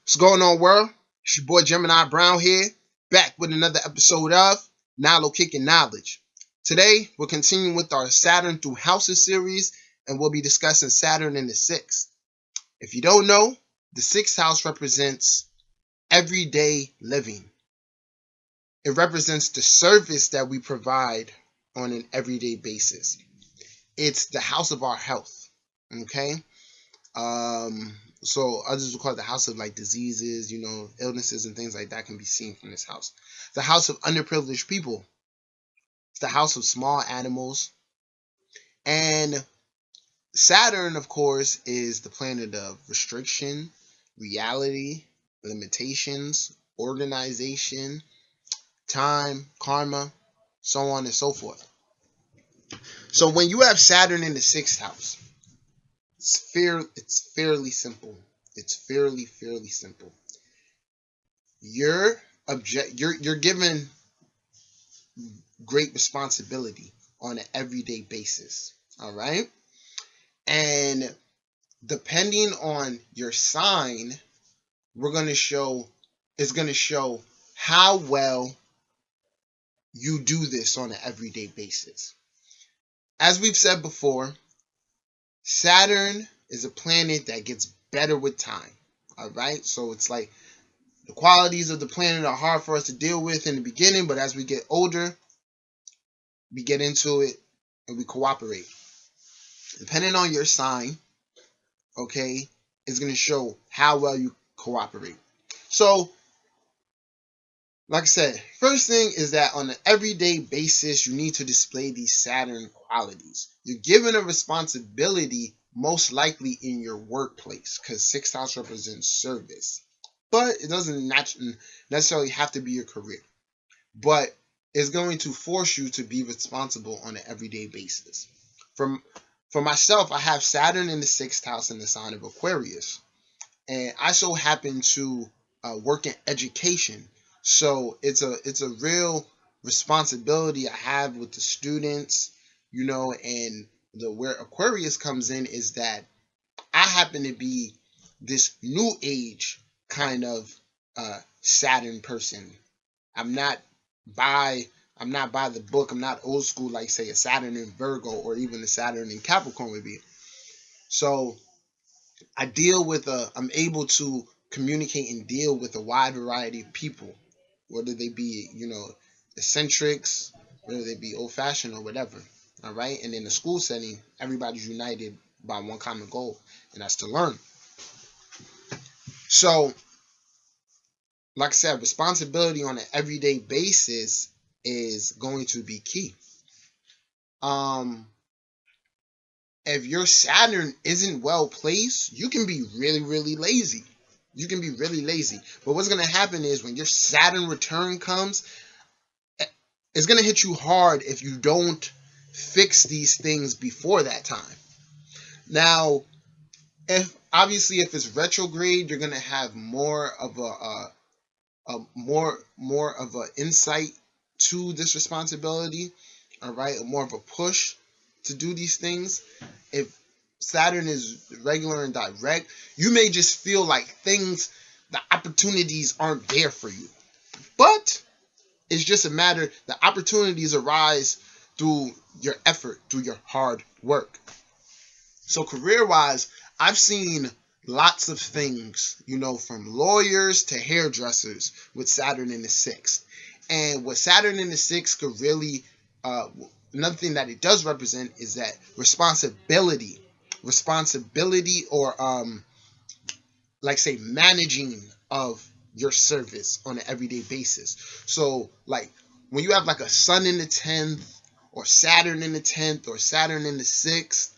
What's going on, world? It's your boy Gemini Brown here, back with another episode of Nilo Kicking Knowledge. Today, we're continuing with our Saturn through Houses series, and we'll be discussing Saturn in the sixth. If you don't know, the sixth house represents everyday living. It represents the service that we provide on an everyday basis. It's the house of our health. Okay? So others will call it the house of like diseases, illnesses and things like that can be seen from this house. The house of underprivileged people. It's the house of small animals. And Saturn, of course, is the planet of restriction, reality, limitations, organization, time, karma, so on and so forth. So when you have Saturn in the sixth house, it's fairly simple. It's fairly simple. You're given great responsibility on an everyday basis. All right. And depending on your sign, it's going to show how well you do this on an everyday basis. As we've said before, Saturn is a planet that gets better with time. All right. So it's like the qualities of the planet are hard for us to deal with in the beginning, but as we get older, we get into it and we cooperate. Depending on your sign, okay, is going to show how well you cooperate. So, like I said, first thing is that on an everyday basis, you need to display these Saturn qualities. You're given a responsibility, most likely in your workplace, because sixth house represents service. But it doesn't necessarily have to be your career. But it's going to force you to be responsible on an everyday basis. For myself, I have Saturn in the sixth house in the sign of Aquarius. And I so happen to work in education. So it's a real responsibility I have with the students, and where Aquarius comes in is that I happen to be this new age kind of Saturn person. I'm not by the book. I'm not old school like say a Saturn in Virgo or even a Saturn in Capricorn would be. So I'm able to communicate and deal with a wide variety of people, whether they be, eccentrics, whether they be old fashioned or whatever. All right. And in the school setting, everybody's united by one common goal, and that's to learn. So, like I said, responsibility on an everyday basis is going to be key. If your Saturn isn't well placed, you can be really, really lazy. But what's going to happen is when your Saturn return comes, it's going to hit you hard if you don't fix these things before that time. Now, if it's retrograde, you're going to have more of a insight to this responsibility. All right, more of a push to do these things. If Saturn is regular and direct, you may just feel like the opportunities aren't there for you. But it's just a matter, the opportunities arise through your effort, through your hard work. So career-wise, I've seen lots of things, from lawyers to hairdressers with Saturn in the sixth. And what Saturn in the sixth could really, another thing that it does represent is that responsibility or like say managing of your service on an everyday basis. So like when you have like a sun in the 10th or Saturn in the 10th or Saturn in the 6th,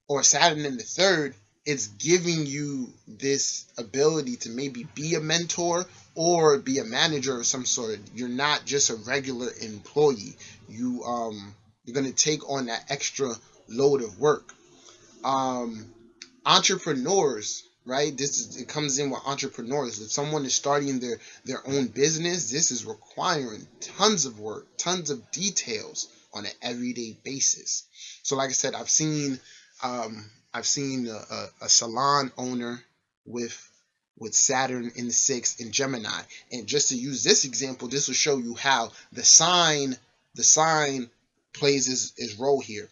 or Saturn in the 3rd, it's giving you this ability to maybe be a mentor or be a manager of some sort. You're not just a regular employee. You're going to take on that extra load of work. Entrepreneurs, right? It comes in with entrepreneurs. If someone is starting their own business, this is requiring tons of work, tons of details on an everyday basis. So like I said, I've seen a salon owner, with Saturn in the 6th in Gemini. And just to use this example, this will show you how the sign plays its role here.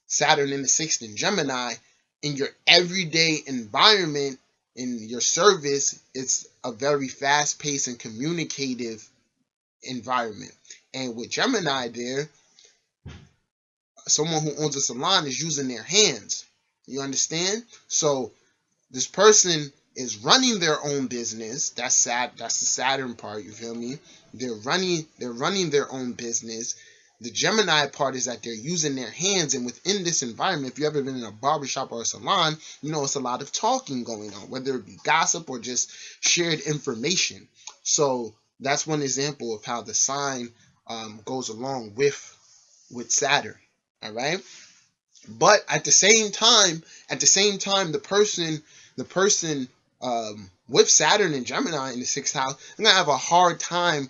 Saturn in the 6th in Gemini, in your everyday environment, in your service, it's a very fast-paced and communicative environment. And with Gemini there, someone who owns a salon is using their hands. You understand? So this person is running their own business. That's the Saturn part, you feel me? They're running their own business. The Gemini part is that they're using their hands, and within this environment, if you've ever been in a barbershop or a salon, you know it's a lot of talking going on, whether it be gossip or just shared information. So that's one example of how the sign goes along with Saturn. All right. But at the same time, the person with Saturn and Gemini in the 6th house, I'm gonna have a hard time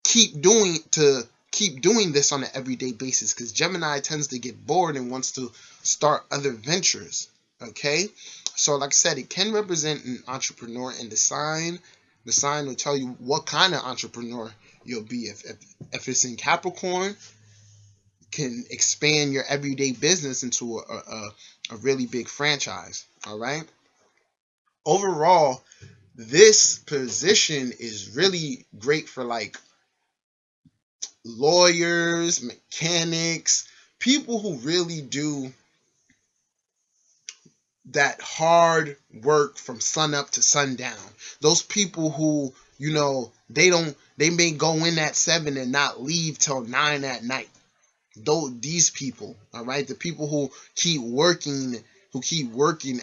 keep doing this on an everyday basis, because Gemini tends to get bored and wants to start other ventures. Okay, so like I said, it can represent an entrepreneur, and the sign will tell you what kind of entrepreneur you'll be. If it's in Capricorn, can expand your everyday business into a really big franchise. All right. Overall, this position is really great for like lawyers, mechanics, people who really do that hard work from sun up to sundown. Those people who, they may go in at 7 and not leave till 9 at night. These people, all right, the people who keep working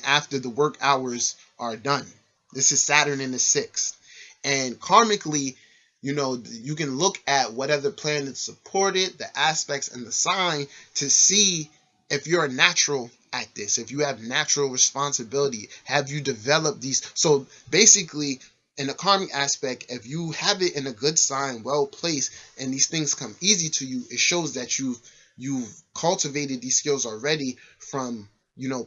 after the work hours are done. This is Saturn in the 6th. And karmically, you can look at what other planets support it, the aspects and the sign, to see if you're a natural at this, if you have natural responsibility, have you developed these. So basically, in the karmic aspect, if you have it in a good sign, well placed, and these things come easy to you, it shows that you've cultivated these skills already from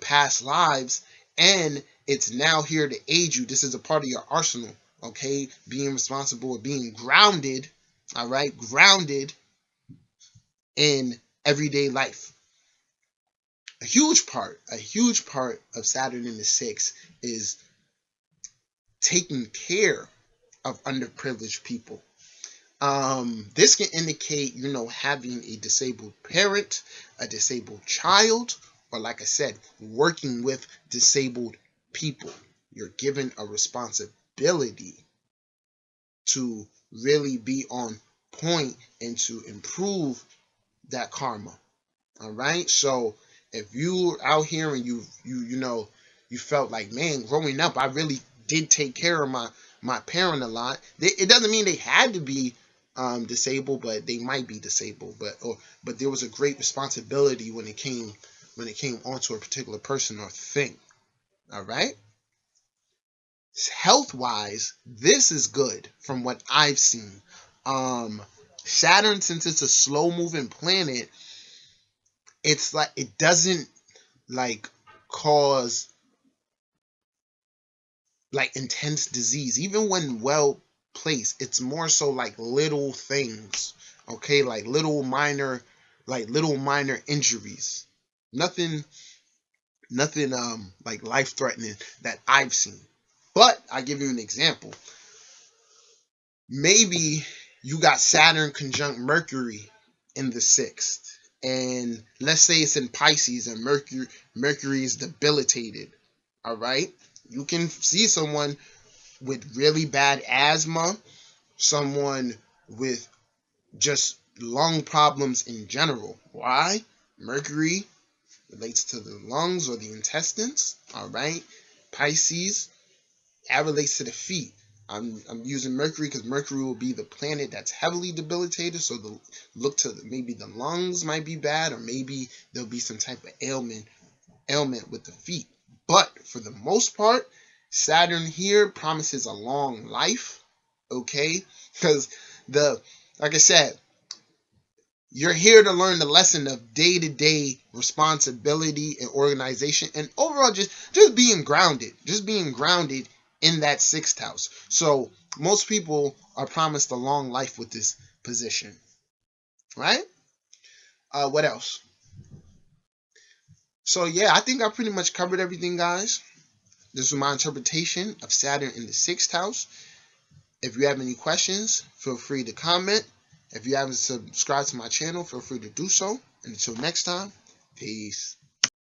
past lives, and it's now here to aid you. This is a part of your arsenal. Okay, being responsible, being grounded. All right, grounded in everyday life. A huge part of Saturn in the 6th is taking care of underprivileged people. This can indicate, having a disabled parent, a disabled child, or like I said, working with disabled people. You're given a responsibility to really be on point and to improve that karma. All right. So if you're out here and you felt like, man, growing up, I really did take care of my parent a lot. It doesn't mean they had to be disabled, but they might be disabled. But there was a great responsibility when it came onto a particular person or thing. All right. Health wise, this is good from what I've seen. Saturn, since it's a slow moving planet, it's like it doesn't like cause like intense disease, even when well placed. It's more so like little things, okay, like little minor injuries. Nothing like life threatening that I've seen. But I give you an example. Maybe you got Saturn conjunct Mercury in the 6th, and let's say it's in Pisces and Mercury is debilitated. All right, you can see someone with really bad asthma, someone with just lung problems in general. Why? Mercury relates to the lungs or the intestines. All right, Pisces, that relates to the feet. I'm using Mercury because Mercury will be the planet that's heavily debilitated. So look to maybe the lungs might be bad, or maybe there'll be some type of ailment with the feet. But for the most part, Saturn here promises a long life. Okay, because like I said, You're here to learn the lesson of day-to-day responsibility and organization, and overall just being grounded. Just being grounded in that sixth house. So most people are promised a long life with this position. Right? What else? So yeah, I think I pretty much covered everything, guys. This was my interpretation of Saturn in the sixth house. If you have any questions, feel free to comment. If you haven't subscribed to my channel, feel free to do so. And until next time, peace.